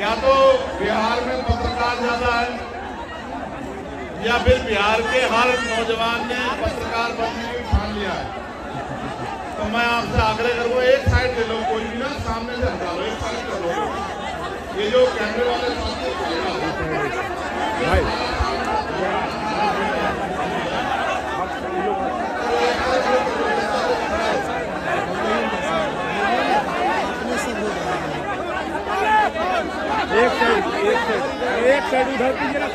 या तो बिहार में पत्रकार ज्यादा है या फिर बिहार के हर नौजवान ने पत्रकार बनने की ठान लिया है। तो मैं आपसे आग्रह करूंगा, एक साइड ले लो, कोई भी ना सामने से हटा लो, एक साइड कर लो। ये जो कैमरे वाले एक साइड उधर कीजिए ना।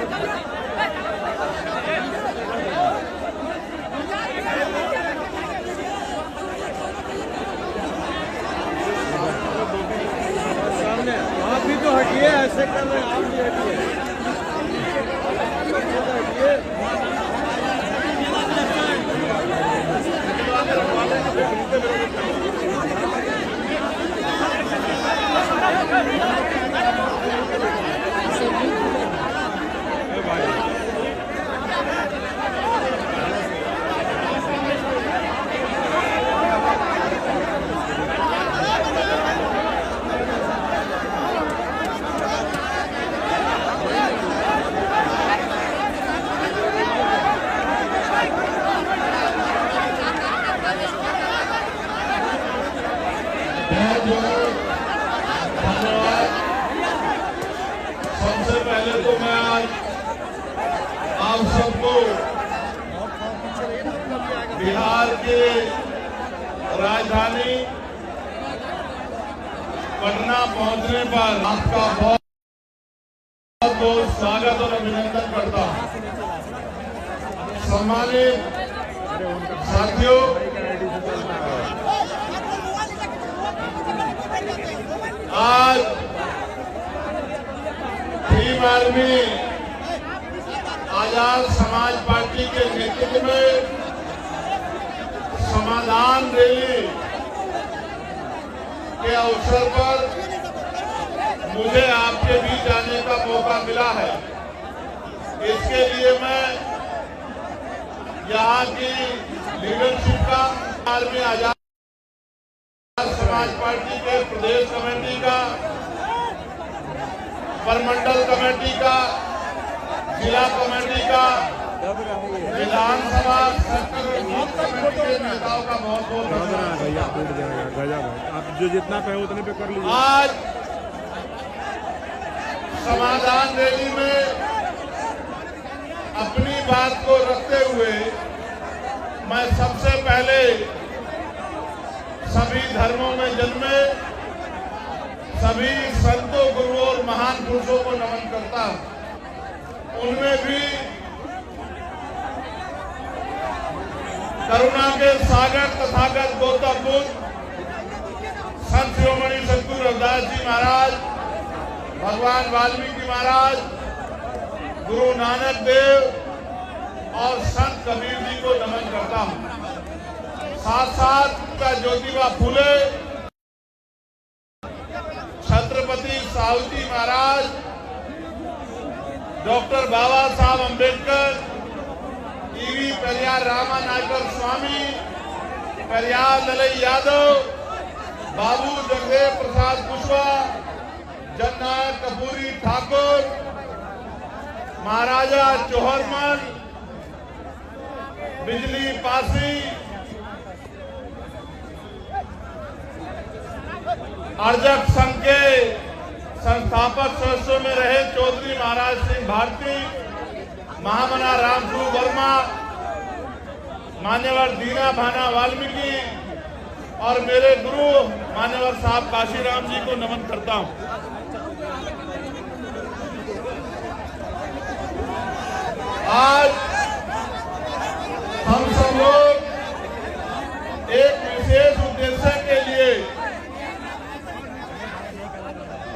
सामने आप भी तो हटिए, ऐसे कर रहे हैं, आप भी हटिए। सबसे पहले तो मैं आज आप सबको बिहार के राजधानी पटना पहुंचने पर आपका बहुत बहुत स्वागत और अभिनंदन करता हूं। सम्मानित साथियों, आज भीम आर्मी आजाद समाज पार्टी के नेतृत्व में समाधान रैली के अवसर पर मुझे आपके बीच आने का मौका मिला है। इसके लिए मैं यहाँ की लीडरशिप का, आर्मी आजाद समाज पार्टी के प्रदेश कमेटी का, परमंडल कमेटी का, जिला कमेटी का, विधानसभा कमेटी के नेताओं का बहुत बहुत धन्यवाद। आप जो जितना पे उतने पे कर लीजिए। आज समाधान रैली में अपनी बात को रखते हुए मैं सबसे पहले सभी धर्मों में जन्मे सभी संतों, गुरुओं और महान पुरुषों को नमन करता हूं। उनमें भी करुणा के सागर तथागत गौतम बुद्ध, संत शिरोमणि सद्गुरु रविदास जी महाराज, भगवान वाल्मीकि महाराज, गुरु नानक देव और संत कबीर जी को नमन करता हूं। साथ साथ ज्योतिबा फूले, छत्रपति साहूजी महाराज, डॉक्टर बाबा साहब अम्बेडकर, ईवी पेरियार रामानायकर स्वामी, पेरियार ललई यादव, बाबू जगदेव प्रसाद कुशवाहा, जननायक कपूरी ठाकुर, महाराजा चौहरमल, बिजली पासी, अर्जक संघ के संस्थापक सदस्यों में रहे चौधरी महाराज सिंह भारती, महामना रामस्वरूप वर्मा, मान्यवर दीना भाना वाल्मीकि और मेरे गुरु मान्यवर साहब काशीराम जी को नमन करता हूं। आज हम सब लोग एक विशेष उद्देश्य के लिए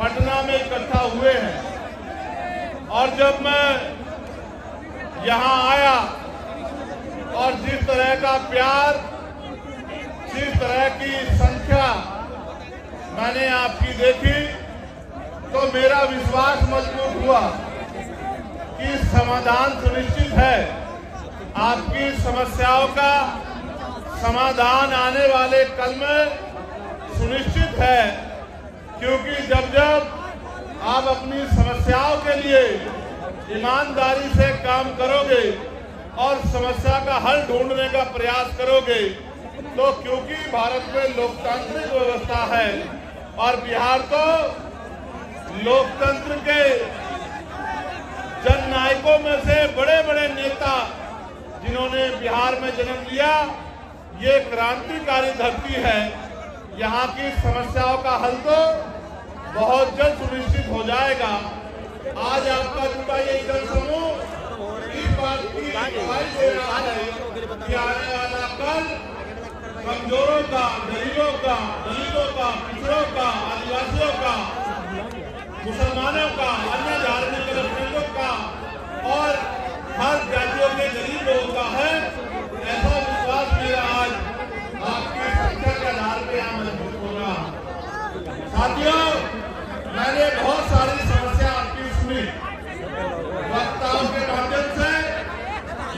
पटना में इकट्ठा हुए हैं और जब मैं यहां आया और जिस तरह का प्यार, जिस तरह की संख्या मैंने आपकी देखी तो मेरा विश्वास मजबूत हुआ कि समाधान सुनिश्चित है। आपकी समस्याओं का समाधान आने वाले कल में सुनिश्चित है, क्योंकि जब जब आप अपनी समस्याओं के लिए ईमानदारी से काम करोगे और समस्या का हल ढूंढने का प्रयास करोगे, तो क्योंकि भारत में लोकतांत्रिक व्यवस्था है और बिहार तो लोकतंत्र के जननायकों में से बड़े बड़े नेता जिन्होंने बिहार में जन्म लिया, ये क्रांतिकारी धरती है। यहाँ की समस्याओं का हल तो बहुत जल्द सुनिश्चित हो जाएगा। आज आपका जुटा ये जनसमूह इस बात की गवाही दे रहा है कि आने वाला कल कमजोरों का, गरीबों का, दलितों का, पिछड़ों का, आदिवासियों का, मुसलमानों का, अन्य धार्मिक अल्पसंख्यकों का और हर जातियों के गरीब लोगों का है। ऐसा विश्वास मेरा आज आपकी संख्या के आधार पर यहाँ मजबूत होगा। साथियों, मैंने बहुत सारी समस्या आपकी सुनी, वक्ताओं के माध्यम से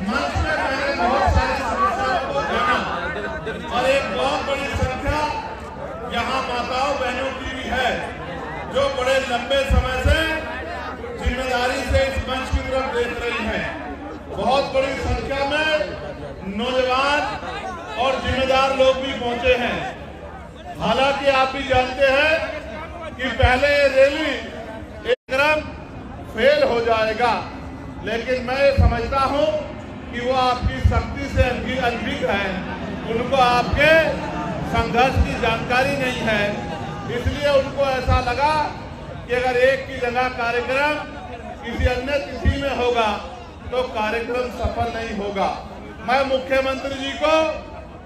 मंच में मैंने बहुत सारी समस्याओं को जाना और एक बहुत बड़ी संख्या यहाँ माताओं बहनों की भी है जो बड़े लंबे समय से जिम्मेदारी से इस मंच की तरफ देख रही हैं। बहुत बड़ी संख्या में नौजवान और जिम्मेदार लोग भी पहुंचे हैं। हालांकि आप भी जानते हैं कि पहले रैली एकदम फेल हो जाएगा, लेकिन मैं समझता हूं कि वो आपकी शक्ति से अनभिज्ञ है, उनको आपके संघर्ष की जानकारी नहीं है, इसलिए उनको ऐसा लगा कि अगर एक की जगह कार्यक्रम किसी अन्य तिथि में होगा तो कार्यक्रम सफल नहीं होगा। मैं मुख्यमंत्री जी को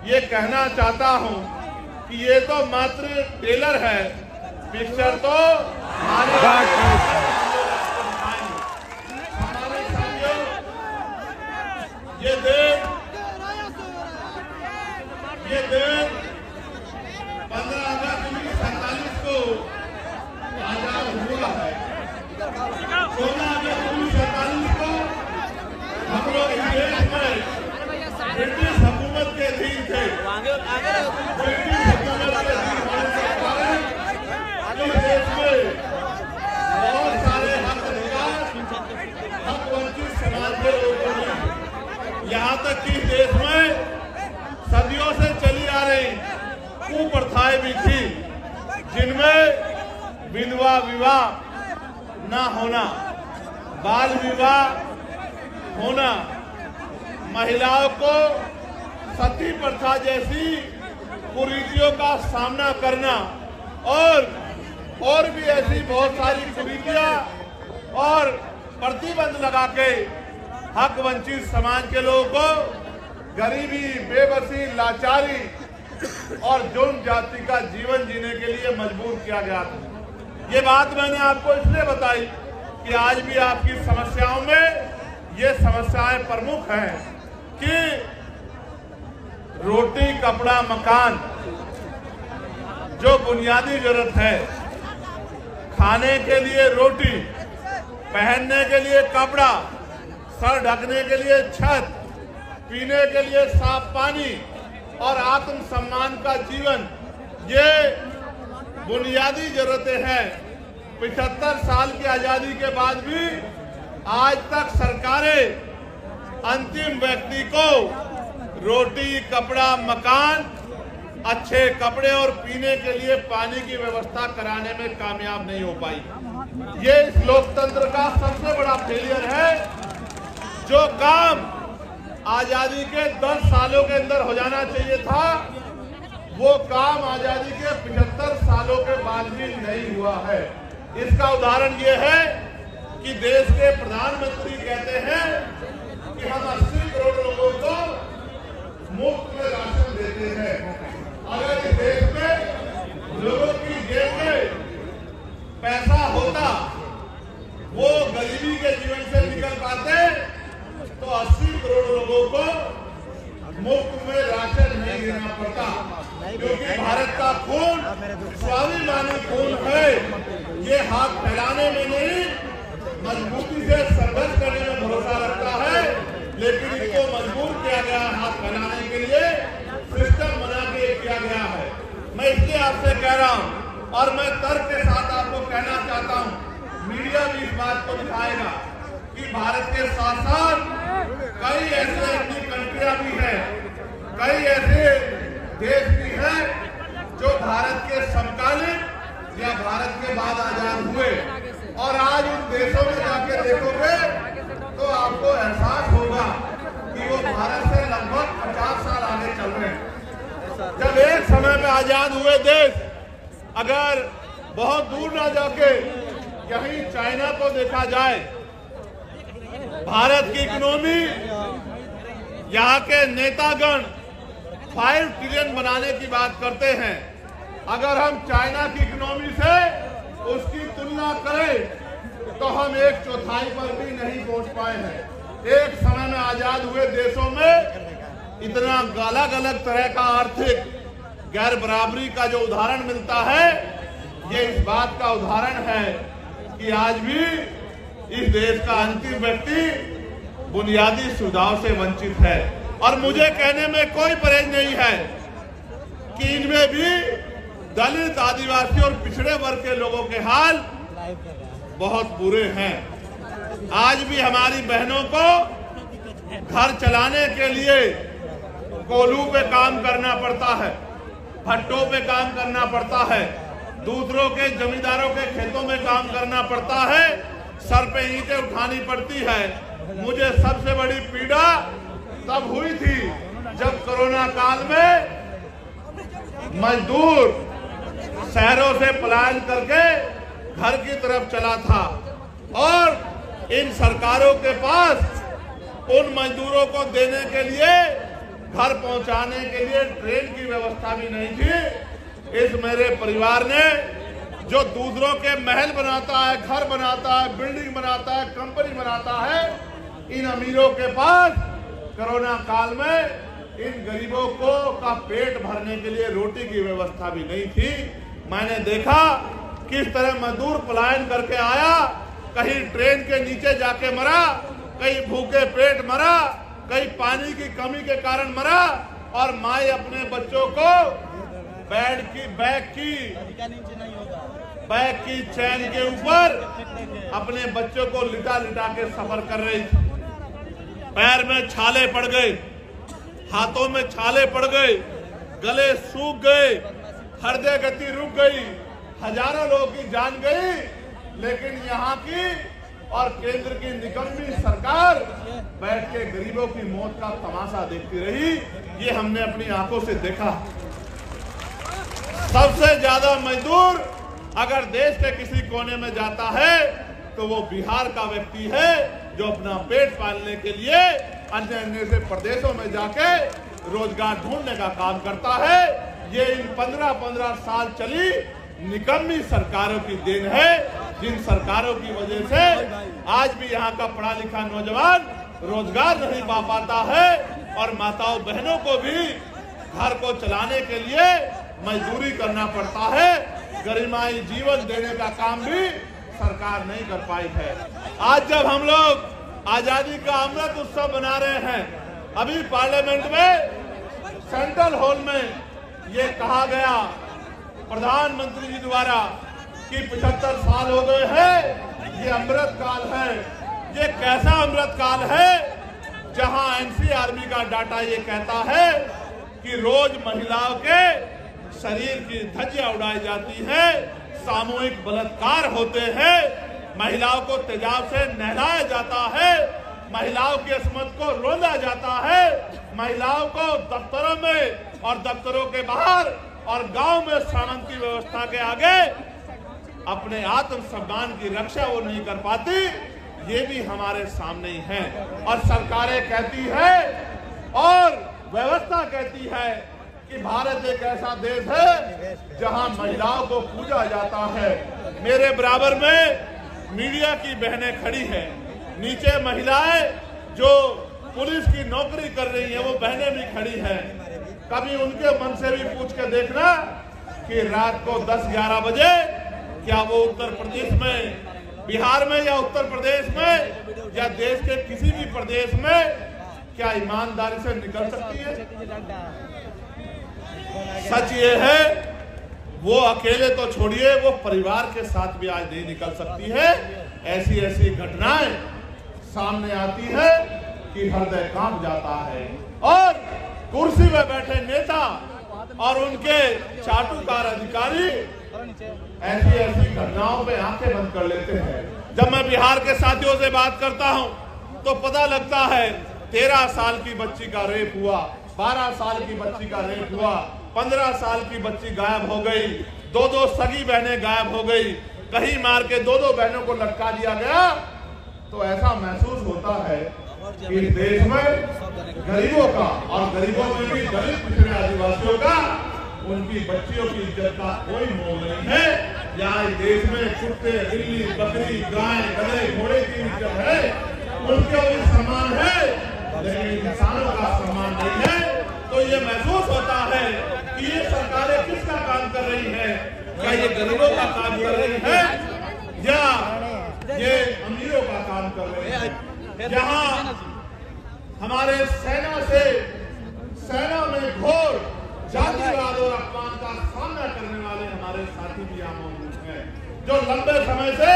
ये कहना चाहता हूं कि ये तो मात्र ट्रेलर है, पिक्चर तो हमारे साथियों, ये दिन 15 अगस्त 1947 को आजाद हुआ है। 16 अगस्त 1947 को हम लोग इस देश में ब्रिटिश हुकूमत के अधीन थे। ब्रिटिश हुकूमत के अधीन होने के कारण इस देश में बहुत सारे हक अधिकार हक वंचित समाज के लोगों ने, यहाँ तक कि देश में सदियों से चली आ रही कुप्रथाएं भी थी, जिनमें विधवा विवाह न होना, बाल विवाह होना, महिलाओं को सती प्रथा जैसी कुरीतियों का सामना करना और भी ऐसी बहुत सारी कुरीतियां और प्रतिबंध लगा के हक वंचित समाज के लोगों को गरीबी, बेबसी, लाचारी और जौन जाति का जीवन जीने के लिए मजबूर किया गया था। ये बात मैंने आपको इसलिए बताई कि आज भी आपकी समस्याओं में ये समस्याएं प्रमुख हैं कि रोटी, कपड़ा, मकान जो बुनियादी जरूरत है, खाने के लिए रोटी, पहनने के लिए कपड़ा, सर ढकने के लिए छत, पीने के लिए साफ पानी और आत्म सम्मान का जीवन, ये बुनियादी जरूरतें हैं। 75 साल की आजादी के बाद भी आज तक सरकारें अंतिम व्यक्ति को रोटी, कपड़ा, मकान, अच्छे कपड़े और पीने के लिए पानी की व्यवस्था कराने में कामयाब नहीं हो पाई। ये इस लोकतंत्र का सबसे बड़ा फेलियर है। जो काम आजादी के 10 सालों के अंदर हो जाना चाहिए था, वो काम आजादी के 75 सालों के बाद भी नहीं हुआ है। इसका उदाहरण ये है कि देश के प्रधानमंत्री कहते हैं कि हम 80 करोड़ लोगों को मुफ्त में राशन देते हैं। अगर इस देश में लोगों की जेब में पैसा होता, वो गरीबी के जीवन से निकल पाते, तो 80 करोड़ लोगों को मुफ्त में राशन नहीं देना पड़ता। क्योंकि भारत का खून स्वाभिमानी खून है। ये हाथ फैलाने में नहीं, मजबूती से संघर्ष करने में भरोसा रखता है, लेकिन इसको मजबूर किया गया हाथ फैलाने के लिए, सिस्टम बना के किया गया है। मैं इसलिए आपसे कह रहा हूं और मैं तर्क के साथ आपको कहना चाहता हूं मीडिया भी इस बात को दिखाएगा कि भारत के साथ साथ कई ऐसे अपनी कंट्रियां भी हैं, कई ऐसे देश भी हैं जो भारत के समकालीन या भारत के बाद आजाद हुए, और आज उन देशों में जाके देखोगे तो आपको एहसास होगा कि वो भारत से लगभग 50 साल आगे चल रहे हैं। जब एक समय में आजाद हुए देश अगर बहुत दूर ना जाके यहीं चाइना को देखा जाए, भारत की इकोनॉमी, यहाँ के नेतागण 5 ट्रिलियन बनाने की बात करते हैं। अगर हम चाइना की इकोनॉमी से उसकी तुलना करें तो हम 1/4 पर भी नहीं पहुंच पाए हैं। एक समय में आजाद हुए देशों में इतना अलग अलग तरह का आर्थिक गैर बराबरी का जो उदाहरण मिलता है, ये इस बात का उदाहरण है कि आज भी इस देश का अंतिम व्यक्ति बुनियादी सुविधाओं से वंचित है। और मुझे कहने में कोई परहेज नहीं है कि इनमें भी दलित, आदिवासी और पिछड़े वर्ग के लोगों के हाल बहुत बुरे हैं। आज भी हमारी बहनों को घर चलाने के लिए कोल्हू पे काम करना पड़ता है, भट्टों पे काम करना पड़ता है, दूसरों के जमींदारों के खेतों में काम करना पड़ता है, सर पे ईंटें उठानी पड़ती है। मुझे सबसे बड़ी पीड़ा तब हुई थी जब कोरोना काल में मजदूर शहरों से पलायन करके घर की तरफ चला था, और इन सरकारों के पास उन मजदूरों को देने के लिए, घर पहुंचाने के लिए ट्रेन की व्यवस्था भी नहीं थी। इस मेरे परिवार ने जो दूसरों के महल बनाता है, घर बनाता है, बिल्डिंग बनाता है, कंपनी बनाता है, इन अमीरों के पास कोरोना काल में इन गरीबों को का पेट भरने के लिए रोटी की व्यवस्था भी नहीं थी। मैंने देखा किस तरह मजदूर पलायन करके आया, कहीं ट्रेन के नीचे जाके मरा, कहीं भूखे पेट मरा, कहीं पानी की कमी के कारण मरा, और माए अपने बच्चों को बैग की चैन के ऊपर अपने बच्चों को लिटा लिटा के सफर कर रही थी। पैर में छाले पड़ गए, हाथों में छाले पड़ गए, गले सूख गए, हृदय गति रुक गई, हजारों लोगों की जान गई। लेकिन यहाँ की और केंद्र की निकम्मी सरकार बैठ के गरीबों की मौत का तमाशा देखती रही। ये हमने अपनी आंखों से देखा। सबसे ज्यादा मजदूर अगर देश के किसी कोने में जाता है तो वो बिहार का व्यक्ति है, जो अपना पेट पालने के लिए अन्य अन्य से प्रदेशों में जाके रोजगार ढूंढने का काम करता है। ये इन 15-15 साल चली निकम्मी सरकारों की देन है, जिन सरकारों की वजह से आज भी यहाँ का पढ़ा लिखा नौजवान रोजगार नहीं पा पाता है, और माताओं बहनों को भी घर को चलाने के लिए मजदूरी करना पड़ता है। गरिमाई जीवन देने का काम भी सरकार नहीं कर पाई है। आज जब हम लोग आजादी का अमृत उत्सव बना रहे हैं, अभी पार्लियामेंट में सेंट्रल हॉल में ये कहा गया प्रधानमंत्री जी द्वारा कि 75 साल हो गए हैं, ये अमृत काल है। ये कैसा अमृत काल है जहां एनसीआरबी का डाटा ये कहता है कि रोज महिलाओं के शरीर की धज्जियां उड़ाई जाती है, सामूहिक बलात्कार होते हैं, महिलाओं को तेजाब से नहलाया जाता है, महिलाओं की अस्मत को रोंदा जाता है, महिलाओं को दफ्तरों में और दफ्तरों के बाहर और गांव में सामंती व्यवस्था के आगे अपने आत्मसम्मान की रक्षा वो नहीं कर पाती। ये भी हमारे सामने ही है। और सरकारें कहती है और व्यवस्था कहती है कि भारत एक ऐसा देश है जहां महिलाओं को पूजा जाता है। मेरे बराबर में मीडिया की बहनें खड़ी हैं, नीचे महिलाएं जो पुलिस की नौकरी कर रही हैं वो बहनें भी खड़ी हैं। कभी उनके मन से भी पूछ के देखना कि रात को 10-11 बजे क्या वो उत्तर प्रदेश में, बिहार में या उत्तर प्रदेश में या देश के किसी भी प्रदेश में क्या ईमानदारी से निकल सकती है? सच ये है वो अकेले तो छोड़िए, वो परिवार के साथ भी आज नहीं निकल सकती है। ऐसी ऐसी घटनाएं सामने आती है कि हृदय कांप जाता है। और कुर्सी में बैठे नेता और उनके चाटुकार अधिकारी ऐसी ऐसी घटनाओं पे आंखें बंद कर लेते हैं। जब मैं बिहार के साथियों से बात करता हूं तो पता लगता है 13 साल की बच्ची का रेप हुआ, 12 साल की बच्ची का रेप हुआ, 15 साल की बच्ची गायब हो गई, 2 सगी बहनें गायब हो गई, कहीं मार के 2 बहनों को लटका दिया गया। तो ऐसा महसूस होता है कि देश में गरीबों का, और गरीबों में भी दलित पिछड़े आदिवासियों का, उनकी बच्चियों की इज्जत का कोई मोल नहीं है। यहाँ देश में कुत्ते, बिल्ली, बकरी, गाय, गधे, घोड़े की इज्जत है, उनका भी सम्मान है, लेकिन इंसानों का सम्मान नहीं है। तो ये महसूस होता है कि ये सरकारें किसका काम कर रही है? क्या ये गरीबों का काम कर रही है या ये अमीरों का काम कर रही है? जहाँ हमारे सेना में घोर जातिवाद और अपमान का सामना करने वाले हमारे साथी भी यहाँ मौजूद हैं, जो लंबे समय से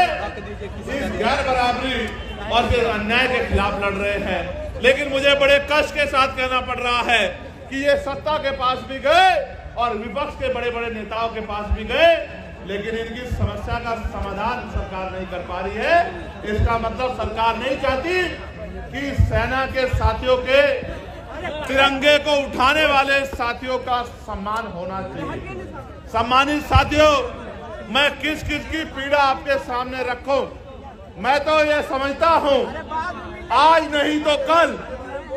इस गैर बराबरी और इस अन्याय के खिलाफ लड़ रहे हैं। लेकिन मुझे बड़े कष्ट के साथ कहना पड़ रहा है कि ये सत्ता के पास भी गए और विपक्ष के बड़े बड़े नेताओं के पास भी गए, लेकिन इनकी समस्या का समाधान सरकार नहीं कर पा रही है। इसका मतलब सरकार नहीं चाहती कि सेना के साथियों के तिरंगे को उठाने वाले साथियों का सम्मान होना चाहिए। सम्मानित साथियों, मैं किस किस की पीड़ा आपके सामने रखूं? मैं तो ये समझता हूं आज नहीं तो कल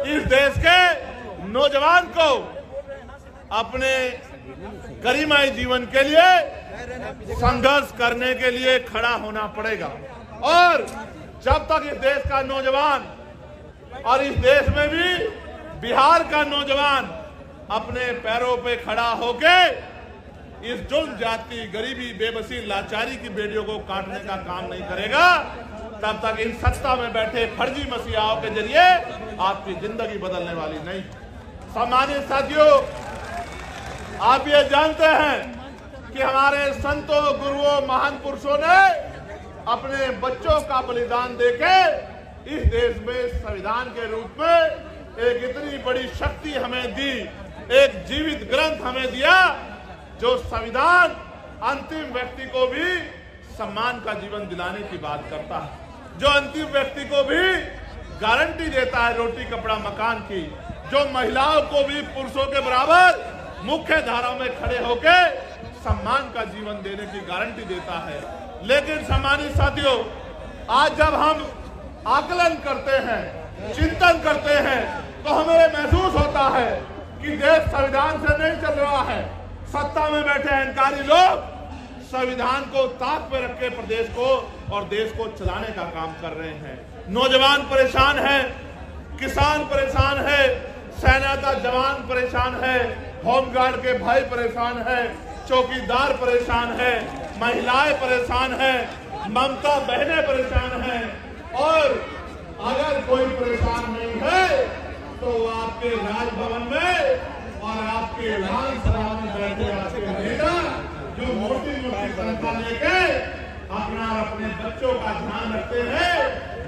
इस देश के नौजवान को अपने गरिमाई जीवन के लिए संघर्ष करने के लिए खड़ा होना पड़ेगा। और जब तक इस देश का नौजवान और इस देश में भी बिहार का नौजवान अपने पैरों पे खड़ा होके इस जुल्म जाति, गरीबी, बेबसी, लाचारी की बेड़ियों को काटने का काम नहीं करेगा, तब तक इन सत्ता में बैठे फर्जी मसीहाओं के जरिए आपकी जिंदगी बदलने वाली नहीं। सम्मानित साथियों, आप ये जानते हैं कि हमारे संतों, गुरुओं, महान पुरुषों ने अपने बच्चों का बलिदान देके इस देश में संविधान के रूप में एक इतनी बड़ी शक्ति हमें दी, एक जीवित ग्रंथ हमें दिया जो संविधान अंतिम व्यक्ति को भी सम्मान का जीवन दिलाने की बात करता है, जो अंतिम व्यक्ति को भी गारंटी देता है रोटी, कपड़ा, मकान की, जो महिलाओं को भी पुरुषों के बराबर मुख्य धारा में खड़े होकर सम्मान का जीवन देने की गारंटी देता है। लेकिन सम्मानित साथियों, आज जब हम आकलन करते हैं, चिंतन करते हैं, तो हमें महसूस होता है कि देश संविधान से नहीं चल रहा है। सत्ता में बैठे अहंकारी लोग संविधान को ताक पे रख के प्रदेश को और देश को चलाने का काम कर रहे हैं। नौजवान परेशान है, किसान परेशान है, सेना का जवान परेशान है, होमगार्ड के भाई परेशान है, चौकीदार परेशान है, महिलाएं परेशान है, ममता बहनें परेशान है। और अगर कोई परेशान नहीं है तो आपके राजभवन में और आपके विधानसभा में बैठे आपके नेता जो मोटी मोटी तनख्वाह लेके अपने बच्चों का ध्यान रखते हैं,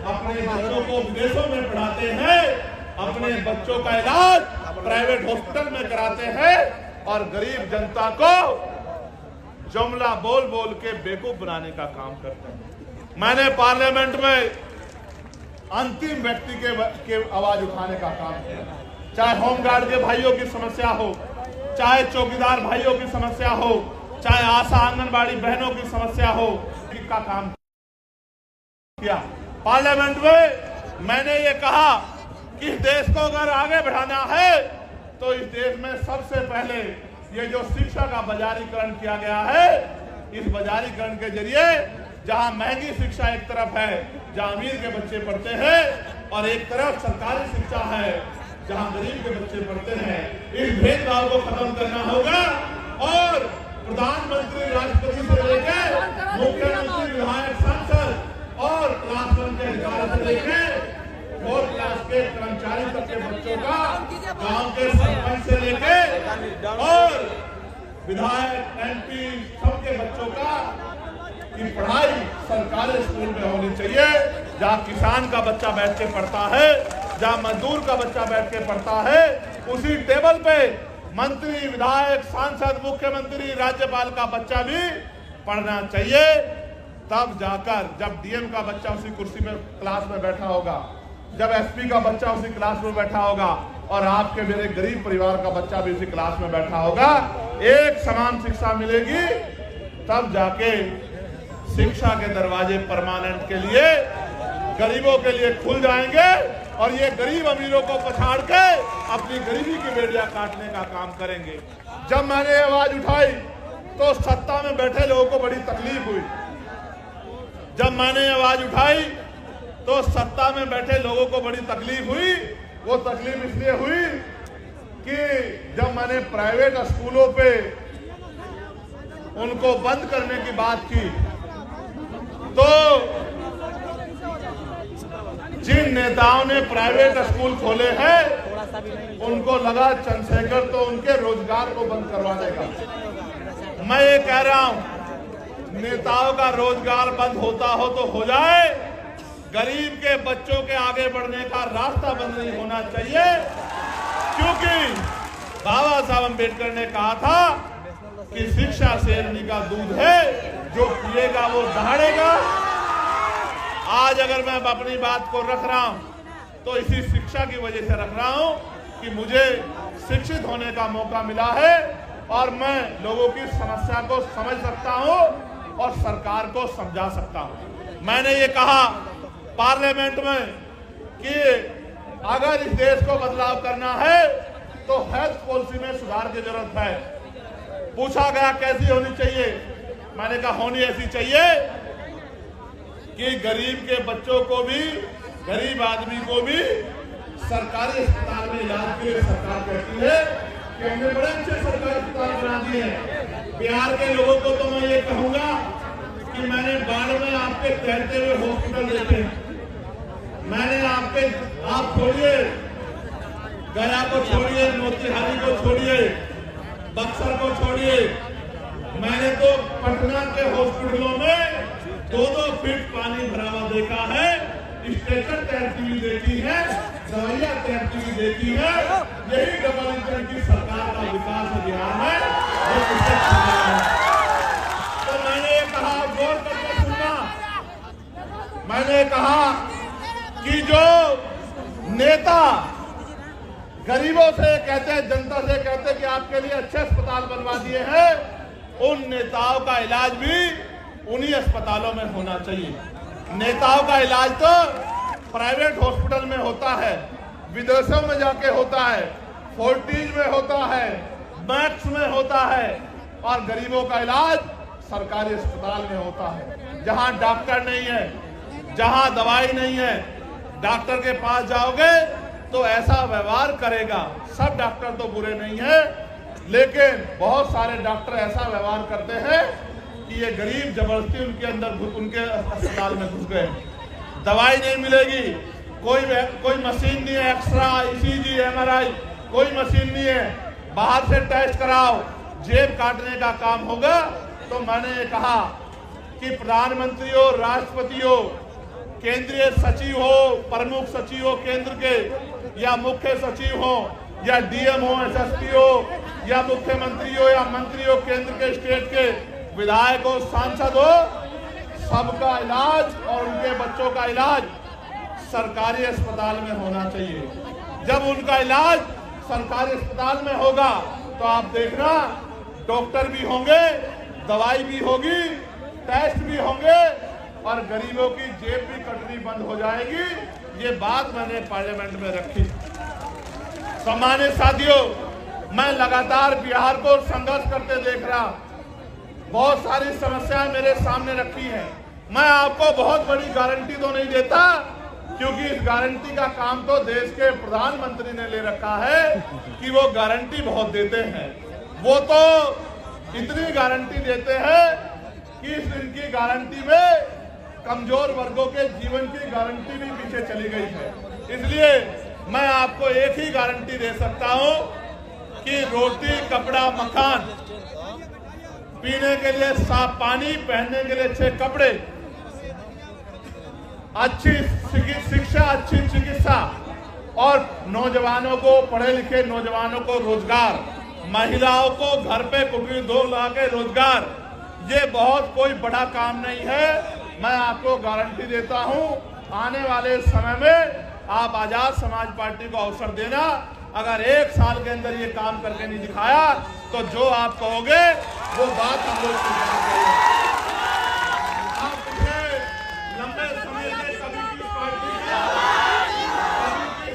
अपने बच्चों को विदेशों में पढ़ाते हैं, अपने बच्चों का इलाज प्राइवेट हॉस्पिटल में कराते हैं और गरीब जनता को जुमला बोल बोल के बेवकूफ बनाने का काम करते हैं। मैंने पार्लियामेंट में अंतिम व्यक्ति के आवाज उठाने का काम किया, चाहे होमगार्ड के भाइयों की समस्या हो, चाहे चौकीदार भाइयों की समस्या हो, चाहे आशा आंगनबाड़ी बहनों की समस्या हो, इसका काम किया। पार्लियामेंट में मैंने ये कहा कि इस देश को अगर आगे बढ़ाना है तो इस देश में सबसे पहले ये जो शिक्षा का बाजारीकरण किया गया है, इस बाजारीकरण के जरिए जहां महंगी शिक्षा एक तरफ है, जहां अमीर के बच्चे पढ़ते हैं, और एक तरफ सरकारी शिक्षा है जहां गरीब के बच्चे पढ़ते हैं, इस भेदभाव को खत्म करना होगा। और प्रधानमंत्री, राष्ट्रपति से लेकर मुख्यमंत्री, विधायक, सांसद और क्लास 1 के अधिकारी से लेकर 4 क्लास के कर्मचारी तक के बच्चों का, गांव के सरपंच से लेकर और विधायक, एमपी सबके बच्चों का की पढ़ाई सरकारी स्कूल में होनी चाहिए, जहाँ किसान का बच्चा बैठ के पढ़ता है, जहाँ मजदूर का बच्चा बैठ के पढ़ता है, उसी टेबल पे मंत्री, विधायक, सांसद, मुख्यमंत्री, राज्यपाल का बच्चा भी पढ़ना चाहिए। तब जाकर जब डीएम का बच्चा उसी कुर्सी में क्लास में बैठा होगा, जब एसपी का बच्चा उसी क्लास में बैठा होगा और आपके मेरे गरीब परिवार का बच्चा भी उसी क्लास में बैठा होगा, एक समान शिक्षा मिलेगी, तब जाके शिक्षा के दरवाजे परमानेंट के लिए गरीबों के लिए खुल जाएंगे और ये गरीब अमीरों को पछाड़ के अपनी गरीबी की बेड़ियां काटने का काम करेंगे। जब मैंने आवाज उठाई तो सत्ता में बैठे लोगों को बड़ी तकलीफ हुई। जब मैंने आवाज उठाई तो सत्ता में बैठे लोगों को बड़ी तकलीफ हुई। वो तकलीफ इसलिए हुई कि जब मैंने प्राइवेट स्कूलों पे उनको बंद करने की बात की तो जिन नेताओं ने प्राइवेट स्कूल खोले हैं उनको लगा चंद्रशेखर तो उनके रोजगार को बंद करवा देगा। मैं ये कह रहा हूं, नेताओं का रोजगार बंद होता हो तो हो जाए, गरीब के बच्चों के आगे बढ़ने का रास्ता बंद नहीं होना चाहिए। क्योंकि बाबा साहब अम्बेडकर ने कहा था कि शिक्षा शेरनी का दूध है, जो पिएगा वो दहाड़ेगा। आज अगर मैं अपनी बात को रख रहा हूं तो इसी शिक्षा की वजह से रख रहा हूं कि मुझे शिक्षित होने का मौका मिला है और मैं लोगों की समस्या को समझ सकता हूं और सरकार को समझा सकता हूं। मैंने ये कहा पार्लियामेंट में कि अगर इस देश को बदलाव करना है तो हेल्थ पॉलिसी में सुधार की जरूरत है। पूछा गया कैसी होनी चाहिए, मैंने कहा होनी ऐसी चाहिए कि गरीब के बच्चों को भी, गरीब आदमी को भी सरकारी अस्पताल में इलाज के लिए सरकार कहती है कि हमने बड़े अच्छे सरकारी अस्पताल बना दिए हैं। बिहार के लोगों को तो मैं ये कहूंगा कि मैंने बाढ़ में आपके तैरते हुए हॉस्पिटल देखे हैं। मैंने आप छोड़िए गया को छोड़िए, मोतिहारी को छोड़िए, बक्सर को छोड़िए, मैंने तो पटना के हॉस्पिटलों में 2-2 फीट पानी भरा हुआ देखा है, स्ट्रेचर तैरती हुई देखी है, दवाइयां तैरती हुई देखी है। यही डबल इंजन की सरकार का विकास बिहार में है। तो मैंने कहा, गौर करके सुनना, मैंने कहा कि जो नेता गरीबों से कहते हैं, जनता से कहते हैं कि आपके लिए अच्छे अस्पताल बनवा दिए हैं, उन नेताओं का इलाज भी उन्हीं अस्पतालों में होना चाहिए। नेताओं का इलाज तो प्राइवेट हॉस्पिटल में होता है, विदेशों में जाके होता है, फोर्टिज में होता है, मैक्स में होता है, और गरीबों का इलाज सरकारी अस्पताल में होता है, जहां डॉक्टर नहीं है, जहां दवाई नहीं है। डॉक्टर के पास जाओगे तो ऐसा व्यवहार करेगा। सब डॉक्टर तो बुरे नहीं है, लेकिन बहुत सारे डॉक्टर ऐसा व्यवहार करते हैं कि ये गरीब जबरदस्ती उनके अस्पताल में घुस गए। दवाई नहीं मिलेगी, कोई मशीन नहीं है, एक्सरा, ईसीजी, एमआरआई, कोई मशीन नहीं है, बाहर से टेस्ट कराओ, जेब काटने का काम होगा। तो मैंने ये कहा कि प्रधानमंत्री हो, राष्ट्रपति हो, केंद्रीय सचिव हो, प्रमुख सचिव हो केंद्र के, या मुख्य सचिव हो, या डीएम हो, एसएसपी हो, या मुख्यमंत्री हो, या मंत्री हो केंद्र के, स्टेट के, विधायक हो, सांसद हो, सबका इलाज और उनके बच्चों का इलाज सरकारी अस्पताल में होना चाहिए। जब उनका इलाज सरकारी अस्पताल में होगा तो आप देखना डॉक्टर भी होंगे, दवाई भी होगी, टेस्ट भी होंगे और गरीबों की जेब भी कटनी बंद हो जाएगी। ये बात मैंने पार्लियामेंट में रखी। सम्मानित साथियों, मैं लगातार बिहार को संघर्ष करते देख रहा, बहुत सारी समस्याएं मेरे सामने रखी हैं। मैं आपको बहुत बड़ी गारंटी तो नहीं देता, क्योंकि इस गारंटी का काम तो देश के प्रधानमंत्री ने ले रखा है कि वो गारंटी बहुत देते हैं। वो तो इतनी गारंटी देते हैं कि इनकी गारंटी में कमजोर वर्गों के जीवन की गारंटी भी पीछे चली गई है। इसलिए मैं आपको एक ही गारंटी दे सकता हूं कि रोटी, कपड़ा, मकान पीने के लिए साफ पानी, पहनने के लिए अच्छे कपड़े, अच्छी शिक्षा, अच्छी चिकित्सा और नौजवानों को, पढ़े लिखे नौजवानों को रोजगार, महिलाओं को घर पे कुटीर उद्योग लगा के रोजगार। ये बहुत कोई बड़ा काम नहीं है। मैं आपको गारंटी देता हूं, आने वाले समय में आप आजाद समाज पार्टी को अवसर देना। अगर 1 साल के अंदर ये काम करके नहीं दिखाया तो जो आप कहोगे वो बात हम लोग आप लंबे समय से कभी किस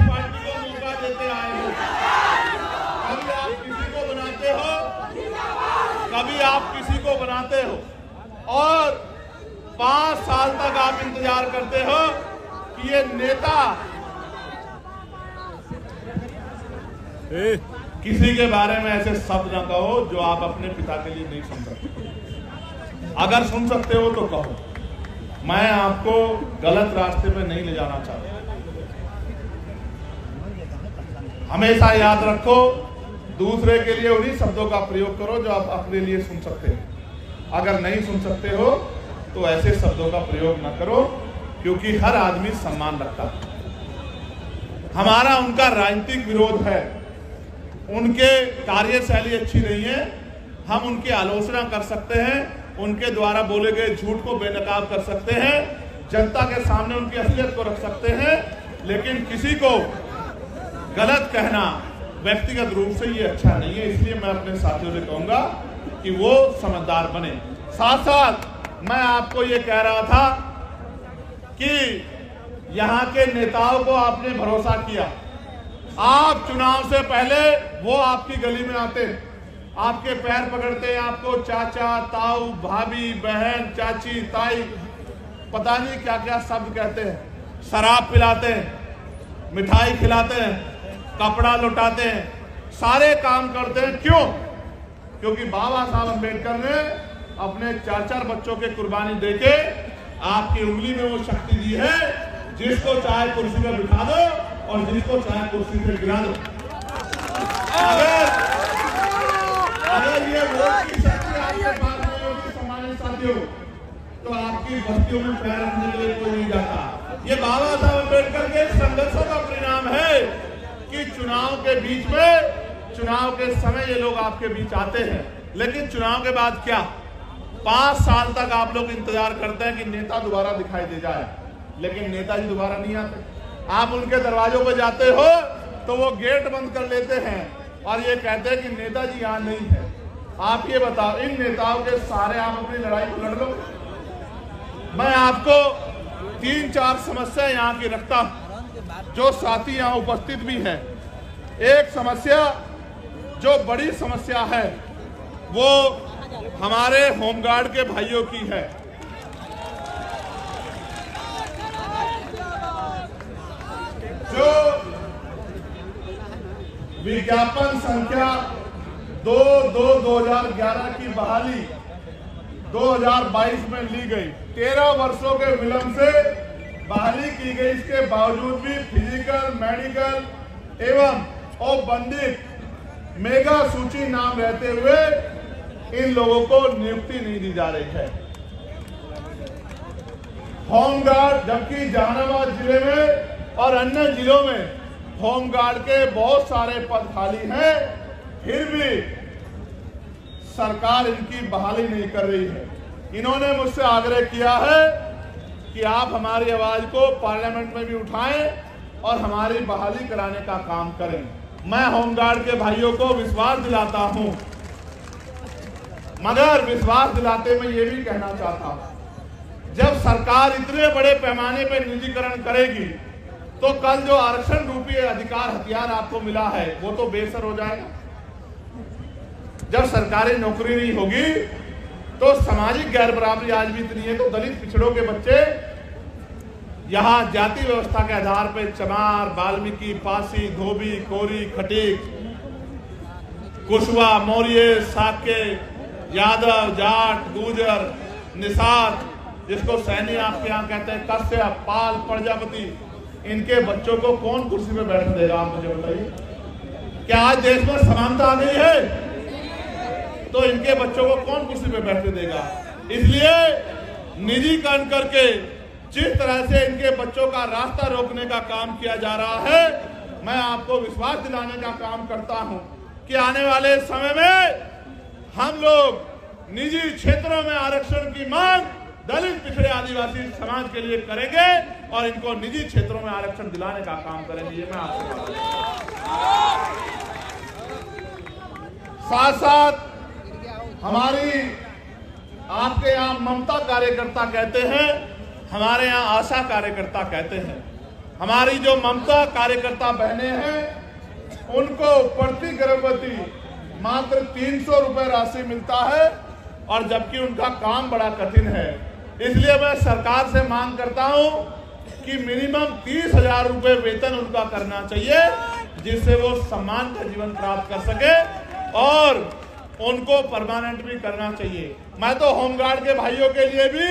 पार्टी को मौका देते आए हो? कभी आप किसी को बनाते हो, कभी आप किसी को बनाते हो और 5 साल तक आप इंतजार करते हो कि ये नेता किसी के बारे में ऐसे शब्द ना कहो जो आप अपने पिता के लिए नहीं सुन सकते। अगर सुन सकते हो तो कहो। मैं आपको गलत रास्ते पे नहीं ले जाना चाहता। हमेशा याद रखो, दूसरे के लिए उन्हीं शब्दों का प्रयोग करो जो आप अपने लिए सुन सकते हो। अगर नहीं सुन सकते हो तो ऐसे शब्दों का प्रयोग ना करो, क्योंकि हर आदमी सम्मान रखता है। हमारा उनका राजनीतिक विरोध है, उनके कार्यशैली अच्छी नहीं है। हम उनकी आलोचना कर सकते हैं, उनके द्वारा बोले गए झूठ को बेनकाब कर सकते हैं, जनता के सामने उनकी असलियत को रख सकते हैं, लेकिन किसी को गलत कहना व्यक्तिगत रूप से ये अच्छा नहीं है। इसलिए मैं अपने साथियों से कहूंगा कि वो समझदार बने। साथ साथ मैं आपको ये कह रहा था कि यहाँ के नेताओं को आपने भरोसा किया। आप चुनाव से पहले वो आपकी गली में आते, आपके पैर पकड़ते, आपको चाचा, ताऊ, भाभी, बहन, चाची, ताई, पता नहीं क्या क्या शब्द कहते हैं, शराब पिलाते हैं, मिठाई खिलाते हैं, कपड़ा लुटाते हैं, सारे काम करते हैं। क्यों? क्योंकि बाबा साहब अम्बेडकर ने अपने 4-4 बच्चों के कुर्बानी देके आपकी उंगली में वो शक्ति दी है, जिसको चाहे कुर्सी पर बिठा दो और जिसको चाहे कुर्सी से गिरा दो। अगर ये वोट की शक्ति आपके पास नहीं होगी सम्मानित साथियों, तो आपकी बस्तियों में पैर रखने के लिए कोई नहीं जाता। ये बाबा साहब अम्बेडकर के संघर्षों का परिणाम है कि चुनाव के बीच में, चुनाव के समय ये लोग आपके बीच आते हैं, लेकिन चुनाव के बाद क्या? 5 साल तक आप लोग इंतजार करते हैं कि नेता दोबारा दिखाई दे जाए, लेकिन नेताजी दोबारा नहीं आते। आप उनके दरवाजों पर जाते हो तो वो गेट बंद कर लेते हैं और ये कहते हैं कि नेताजी यहाँ नहीं है। आप ये बताओ, इन नेताओं के सहारे आप अपनी लड़ाई को लड़ लो? मैं आपको 3-4 समस्या यहाँ की रखता हूं, जो साथी यहाँ उपस्थित भी हैं। एक समस्या जो बड़ी समस्या है वो हमारे होमगार्ड के भाइयों की है। जो विज्ञापन संख्या 2/2/2011 की बहाली 2022 में ली गई, 13 वर्षों के विलंब से बहाली की गई। इसके बावजूद भी फिजिकल, मेडिकल एवं औपबंधिक मेगा सूची नाम रहते हुए इन लोगों को नियुक्ति नहीं दी जा रही है। होमगार्ड, जबकि जहानाबाद जिले में और अन्य जिलों में होमगार्ड के बहुत सारे पद खाली हैं, फिर भी सरकार इनकी बहाली नहीं कर रही है। इन्होंने मुझसे आग्रह किया है कि आप हमारी आवाज को पार्लियामेंट में भी उठाएं और हमारी बहाली कराने का काम करें। मैं होमगार्ड के भाइयों को विश्वास दिलाता हूं, मगर विश्वास दिलाते मैं ये भी कहना चाहता हूं, जब सरकार इतने बड़े पैमाने पर निजीकरण करेगी तो कल जो आरक्षण रूपी अधिकार हथियार आपको मिला है वो तो बेसर हो जाएगा। जब सरकारी नौकरी नहीं होगी तो सामाजिक गैर बराबरी आज भी इतनी है, तो दलित पिछड़ों के बच्चे यहाँ जाति व्यवस्था के आधार पर चमार, वाल्मीकि, पासी, धोबी, कोरी, खटीक, कुशवा, मौर्य, साके, यादव, जाट, गुर्जर, निषाद, जिसको सैनी आपके यहाँ कहते हैं, कश्यप, पाल, प्रजापति, इनके बच्चों को कौन कुर्सी पे बैठने देगा? आप मुझे बताइए। क्या आज देश में समानता आ गई है? तो इनके बच्चों को कौन कुर्सी पे बैठने देगा। इसलिए निजीकरण करके जिस तरह से इनके बच्चों का रास्ता रोकने का काम किया जा रहा है, मैं आपको विश्वास दिलाने का काम करता हूं कि आने वाले समय में हम लोग निजी क्षेत्रों में आरक्षण की मांग दलित पिछड़े आदिवासी समाज के लिए करेंगे और इनको निजी क्षेत्रों में आरक्षण दिलाने का काम करेंगे। ये मैं आपसे साथ साथ हमारी आपके यहाँ ममता कार्यकर्ता कहते हैं, हमारे यहाँ आशा कार्यकर्ता कहते हैं। हमारी जो ममता कार्यकर्ता बहनें हैं उनको प्रति गर्भवती मात्र 300 रुपए राशि मिलता है और जबकि उनका काम बड़ा कठिन है। इसलिए मैं सरकार से मांग करता हूं कि मिनिमम 30,000 रुपए वेतन उनका करना चाहिए, जिससे वो सम्मान का जीवन प्राप्त कर सके और उनको परमानेंट भी करना चाहिए। मैं तो होमगार्ड के भाइयों के लिए भी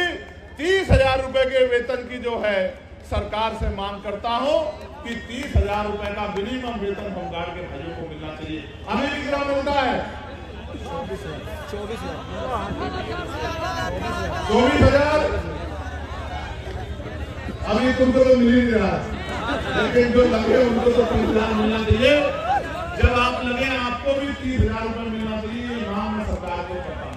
30,000 रुपए के वेतन की जो है सरकार से मांग करता हूं कि 30,000 रुपए का मिनिमम वेतन होमगार्ड के भाइयों को मिलना चाहिए। हमें कितना मिलता है? 24,000। अभी तुमको तो मिल ही नहीं रहा, लेकिन जो लगे उनको तो 30,000 मिलना चाहिए। जब आप लगे आपको भी 30,000 रुपए मिलना चाहिए। ये मांग मैं सरकार को करता हूं।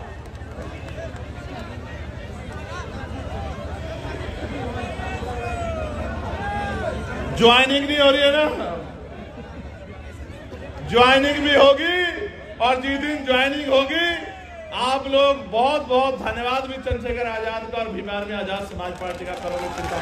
ज्वाइनिंग नहीं हो रही है ना, ज्वाइनिंग भी होगी और जिस दिन ज्वाइनिंग होगी आप लोग बहुत बहुत धन्यवाद भी चंद्रशेखर आजाद का और भीम आर्मी आजाद समाज पार्टी का करोगे। चिंता